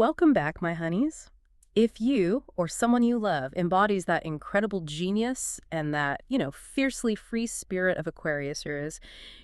Welcome back, my honeys. If you or someone you love embodies that incredible genius and that, fiercely free spirit of Aquariusers,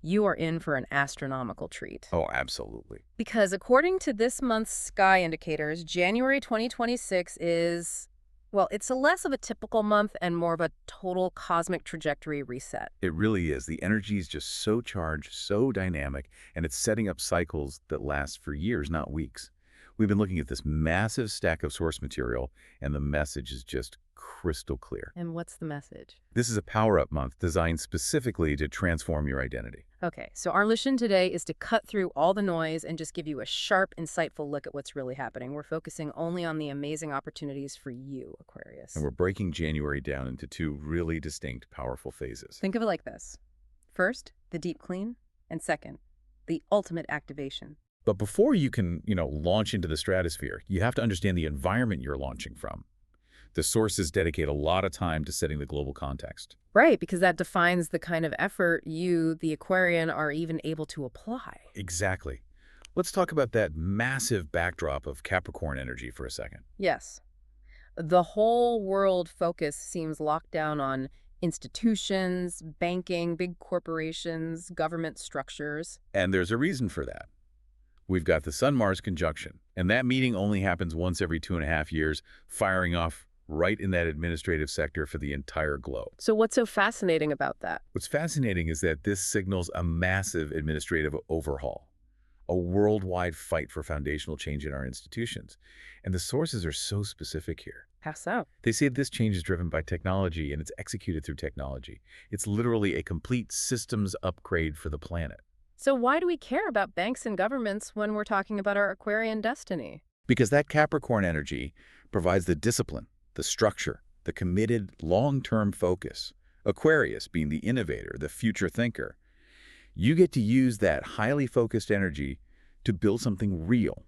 you are in for an astronomical treat. Oh, absolutely. Because according to this month's sky indicators, January 2026 is, well, it's a less of a typical month and more of a total cosmic trajectory reset. It really is. The energy is just so charged, so dynamic, and it's setting up cycles that last for years, not weeks. We've been looking at this massive stack of source material, and the message is just crystal clear. And what's the message? This is a power-up month designed specifically to transform your identity. Okay, so our mission today is to cut through all the noise and just give you a sharp, insightful look at what's really happening. We're focusing only on the amazing opportunities for you, Aquarius. And we're breaking January down into two really distinct, powerful phases. Think of it like this. First, the deep clean, and second, the ultimate activation. But before you can, launch into the stratosphere, you have to understand the environment you're launching from. The sources dedicate a lot of time to setting the global context. Right, because that defines the kind of effort you, the Aquarian, are even able to apply. Exactly. Let's talk about that massive backdrop of Capricorn energy for a second. Yes. The whole world focus seems locked down on institutions, banking, big corporations, government structures. And there's a reason for that. We've got the Sun-Mars conjunction, and that meeting only happens once every 2.5 years, firing off right in that administrative sector for the entire globe. So what's so fascinating about that? What's fascinating is that this signals a massive administrative overhaul, a worldwide fight for foundational change in our institutions. And the sources are so specific here. How so? They say this change is driven by technology and it's executed through technology. It's literally a complete systems upgrade for the planet. So why do we care about banks and governments when we're talking about our Aquarian destiny? Because that Capricorn energy provides the discipline, the structure, the committed long-term focus. Aquarius being the innovator, the future thinker. You get to use that highly focused energy to build something real.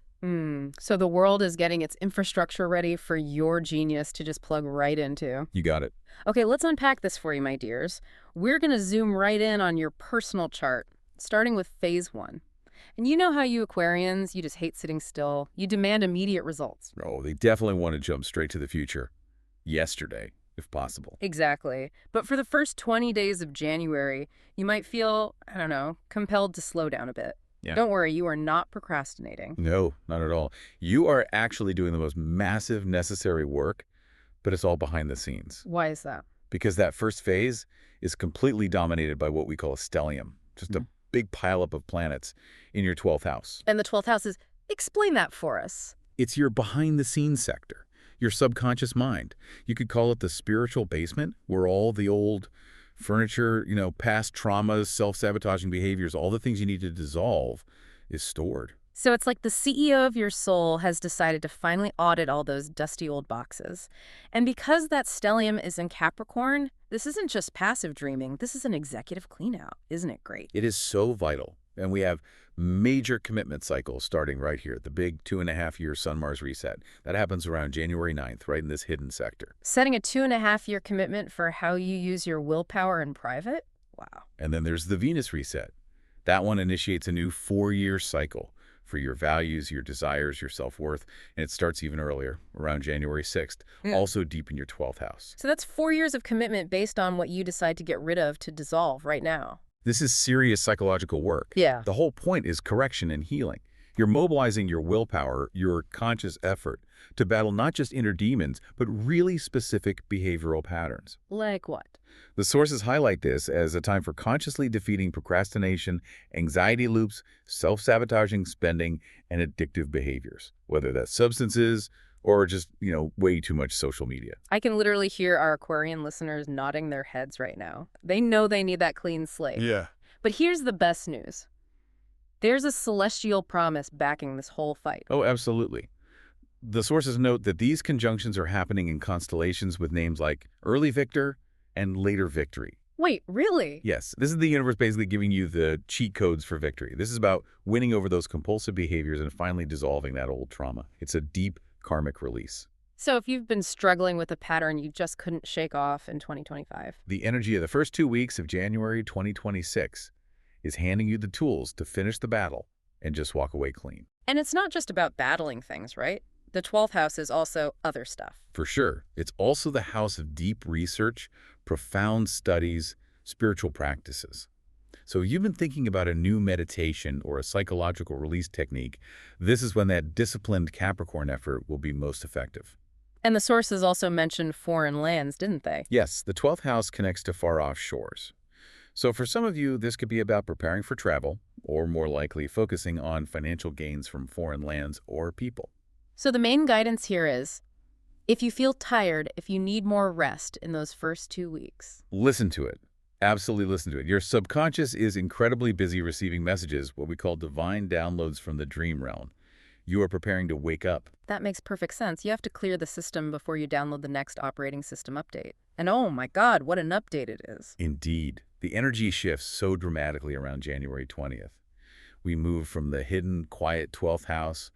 So the world is getting its infrastructure ready for your genius to just plug right into. You got it. Okay, let's unpack this for you, my dears. We're going to zoom right in on your personal chart, starting with phase 1. And you know how you Aquarians, you just hate sitting still. You demand immediate results. Oh, they definitely want to jump straight to the future. Yesterday, if possible. Exactly. But for the first 20 days of January, you might feel, compelled to slow down a bit. Yeah. Don't worry, you are not procrastinating. No, not at all. You are actually doing the most massive necessary work, but it's all behind the scenes. Why is that? Because that first phase is completely dominated by what we call a stellium, just a big pileup of planets in your 12th house. And the 12th house is, explain that for us. It's your behind-the-scenes sector, your subconscious mind. You could call it the spiritual basement, where all the old furniture, past traumas, self-sabotaging behaviors, all the things you need to dissolve is stored. So it's like the CEO of your soul has decided to finally audit all those dusty old boxes. And because that stellium is in Capricorn, this isn't just passive dreaming. This is an executive cleanout. Isn't it great? It is so vital. And we have major commitment cycles starting right here, the big 2.5-year Sun-Mars reset. That happens around January 9th, right in this hidden sector. Setting a 2.5-year commitment for how you use your willpower in private? Wow. And then there's the Venus reset. That one initiates a new 4-year cycle for your values, your desires, your self-worth, and it starts even earlier, around January 6th, also deep in your 12th house. So that's 4 years of commitment based on what you decide to get rid of to dissolve right now. This is serious psychological work. Yeah. The whole point is correction and healing. You're mobilizing your willpower, your conscious effort, to battle not just inner demons, but really specific behavioral patterns. Like what? The sources highlight this as a time for consciously defeating procrastination, anxiety loops, self-sabotaging spending, and addictive behaviors, whether that's substances or just, way too much social media. I can literally hear our Aquarian listeners nodding their heads right now. They know they need that clean slate. Yeah. But here's the best news. There's a celestial promise backing this whole fight. Oh, absolutely. The sources note that these conjunctions are happening in constellations with names like Early Victor and Later Victory. Wait, really? Yes, this is the universe basically giving you the cheat codes for victory. This is about winning over those compulsive behaviors and finally dissolving that old trauma. It's a deep karmic release. So if you've been struggling with a pattern you just couldn't shake off in 2025. The energy of the first 2 weeks of January 2026 is handing you the tools to finish the battle and just walk away clean. And it's not just about battling things, right? The 12th house is also other stuff. For sure. It's also the house of deep research, profound studies, spiritual practices. So you've been thinking about a new meditation or a psychological release technique. This is when that disciplined Capricorn effort will be most effective. And the sources also mentioned foreign lands, didn't they? Yes, the 12th house connects to far-off shores. So for some of you, this could be about preparing for travel, or more likely focusing on financial gains from foreign lands or people. So the main guidance here is, if you feel tired, if you need more rest in those first 2 weeks. Listen to it. Absolutely listen to it. Your subconscious is incredibly busy receiving messages, what we call divine downloads from the dream realm. You are preparing to wake up. That makes perfect sense. You have to clear the system before you download the next operating system update. And oh my God, what an update it is. Indeed. The energy shifts so dramatically around January 20th. We move from the hidden, quiet 12th house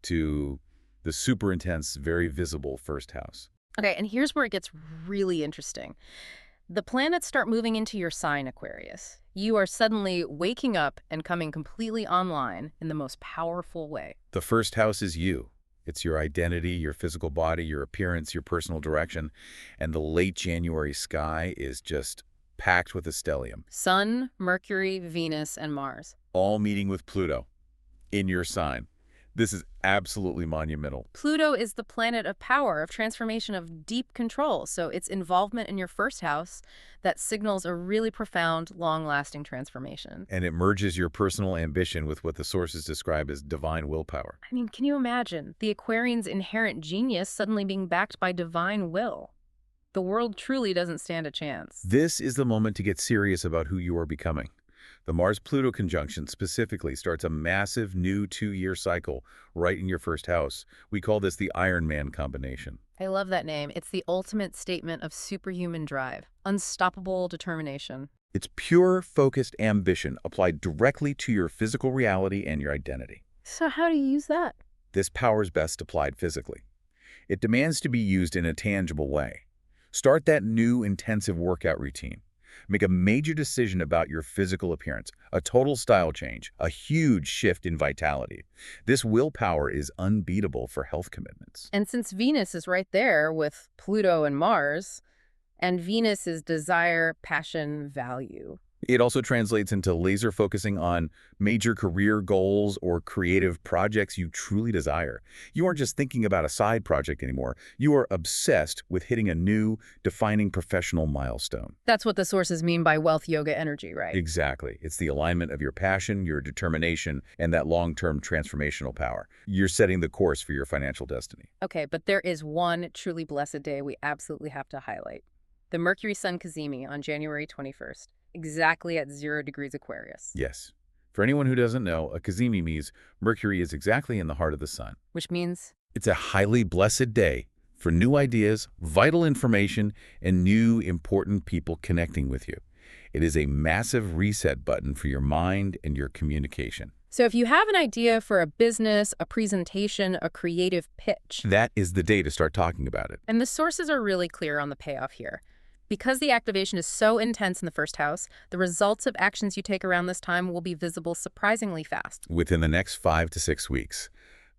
to the super intense, very visible first house. Okay, and here's where it gets really interesting. The planets start moving into your sign, Aquarius. You are suddenly waking up and coming completely online in the most powerful way. The first house is you. It's your identity, your physical body, your appearance, your personal direction. And the late January sky is just packed with a stellium. Sun, Mercury, Venus, and Mars. All meeting with Pluto in your sign. This is absolutely monumental. Pluto is the planet of power, of transformation, of deep control. So its involvement in your first house that signals a really profound, long-lasting transformation. And it merges your personal ambition with what the sources describe as divine willpower. I mean, can you imagine the Aquarian's inherent genius suddenly being backed by divine will? The world truly doesn't stand a chance. This is the moment to get serious about who you are becoming. The Mars-Pluto conjunction specifically starts a massive new 2-year cycle right in your first house. We call this the Iron Man combination. I love that name. It's the ultimate statement of superhuman drive, unstoppable determination. It's pure, focused ambition applied directly to your physical reality and your identity. So how do you use that? This power is best applied physically. It demands to be used in a tangible way. Start that new intensive workout routine. Make a major decision about your physical appearance, a total style change, a huge shift in vitality. This willpower is unbeatable for health commitments. And since Venus is right there with Pluto and Mars, and Venus is desire, passion, value. It also translates into laser focusing on major career goals or creative projects you truly desire. You aren't just thinking about a side project anymore. You are obsessed with hitting a new, defining professional milestone. That's what the sources mean by wealth yoga energy, right? Exactly. It's the alignment of your passion, your determination, and that long-term transformational power. You're setting the course for your financial destiny. Okay, but there is one truly blessed day we absolutely have to highlight. The Mercury-Sun cazimi on January 21st. Exactly at 0 degrees Aquarius. Yes. For anyone who doesn't know, a cazimi means Mercury is exactly in the heart of the sun. Which means? It's a highly blessed day for new ideas, vital information, and new important people connecting with you. It is a massive reset button for your mind and your communication. So if you have an idea for a business, a presentation, a creative pitch, that is the day to start talking about it. And the sources are really clear on the payoff here. Because the activation is so intense in the first house, the results of actions you take around this time will be visible surprisingly fast. Within the next 5 to 6 weeks.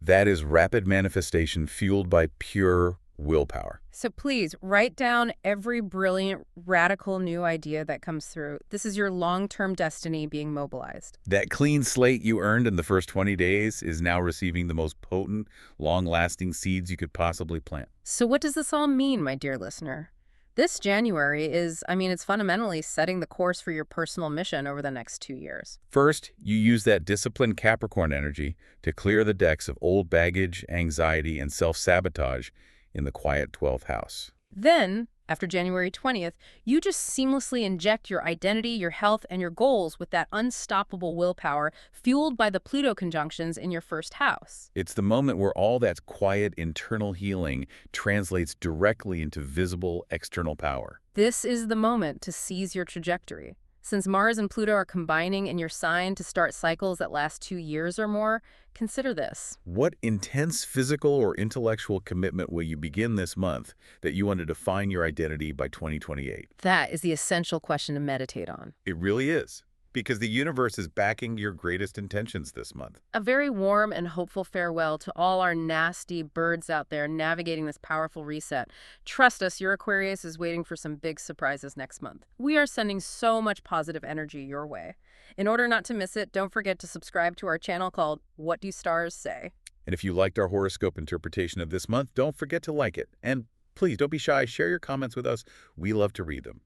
That is rapid manifestation fueled by pure willpower. So please write down every brilliant, radical new idea that comes through. This is your long-term destiny being mobilized. That clean slate you earned in the first 20 days is now receiving the most potent, long-lasting seeds you could possibly plant. So what does this all mean, my dear listener? This January is, it's fundamentally setting the course for your personal mission over the next 2 years. First, you use that disciplined Capricorn energy to clear the decks of old baggage, anxiety, and self-sabotage in the quiet 12th house. Then, after January 20th, you just seamlessly inject your identity, your health, and your goals with that unstoppable willpower fueled by the Pluto conjunctions in your first house. It's the moment where all that quiet internal healing translates directly into visible external power. This is the moment to seize your trajectory. Since Mars and Pluto are combining in your sign to start cycles that last 2 years or more, consider this. What intense physical or intellectual commitment will you begin this month that you want to define your identity by 2028? That is the essential question to meditate on. It really is. because the universe is backing your greatest intentions this month. A very warm and hopeful farewell to all our nasty birds out there navigating this powerful reset. Trust us, your Aquarius is waiting for some big surprises next month. We are sending so much positive energy your way. In order not to miss it, don't forget to subscribe to our channel called What Do Stars Say? And if you liked our horoscope interpretation of this month, don't forget to like it. And please don't be shy. Share your comments with us. We love to read them.